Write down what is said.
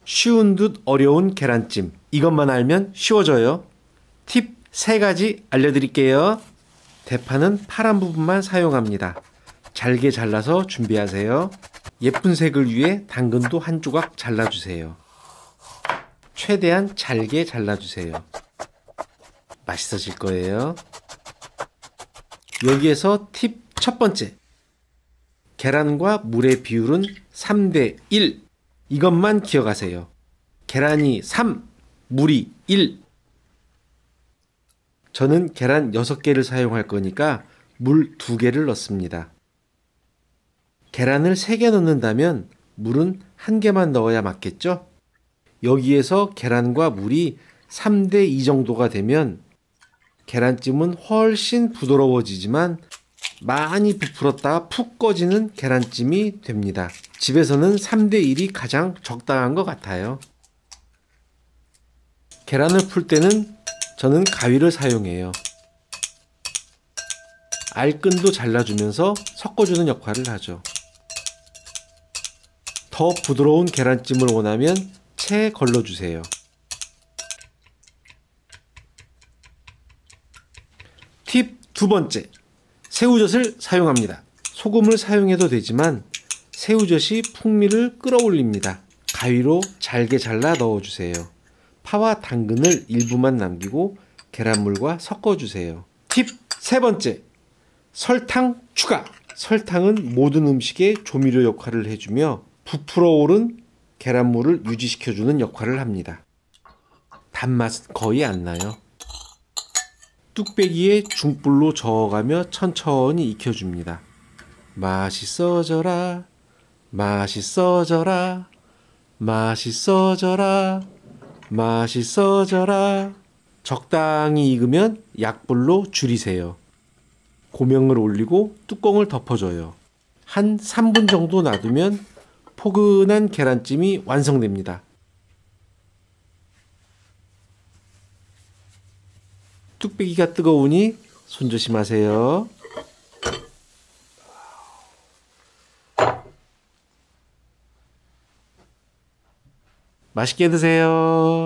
쉬운 듯 어려운 계란찜. 이것만 알면 쉬워져요. 팁 3가지 알려드릴게요. 대파는 파란 부분만 사용합니다. 잘게 잘라서 준비하세요. 예쁜 색을 위해 당근도 한 조각 잘라주세요. 최대한 잘게 잘라주세요. 맛있어질 거예요. 여기에서 팁 첫 번째. 계란과 물의 비율은 3대 1. 이것만 기억하세요. 계란이 3, 물이 1. 저는 계란 6개를 사용할 거니까 물 2개를 넣습니다. 계란을 3개 넣는다면 물은 1개만 넣어야 맞겠죠? 여기에서 계란과 물이 3대 2 정도가 되면 계란찜은 훨씬 부드러워지지만 많이 부풀었다가 푹 꺼지는 계란찜이 됩니다. 집에서는 3대 1이 가장 적당한 것 같아요. 계란을 풀 때는 저는 가위를 사용해요. 알끈도 잘라주면서 섞어주는 역할을 하죠. 더 부드러운 계란찜을 원하면 채 걸러주세요. 팁 2번째. 새우젓을 사용합니다. 소금을 사용해도 되지만 새우젓이 풍미를 끌어올립니다. 가위로 잘게 잘라 넣어주세요. 파와 당근을 일부만 남기고 계란물과 섞어주세요. 팁 3번째. 설탕 추가. 설탕은 모든 음식에 조미료 역할을 해주며 부풀어 오른 계란물을 유지시켜주는 역할을 합니다. 단맛은 거의 안 나요. 뚝배기에 중불로 저어가며 천천히 익혀줍니다. 맛있어져라, 맛있어져라, 맛있어져라, 맛있어져라. 적당히 익으면 약불로 줄이세요. 고명을 올리고 뚜껑을 덮어줘요. 한 3분 정도 놔두면 포근한 계란찜이 완성됩니다. 뚝배기가 뜨거우니 손 조심하세요. 맛있게 드세요.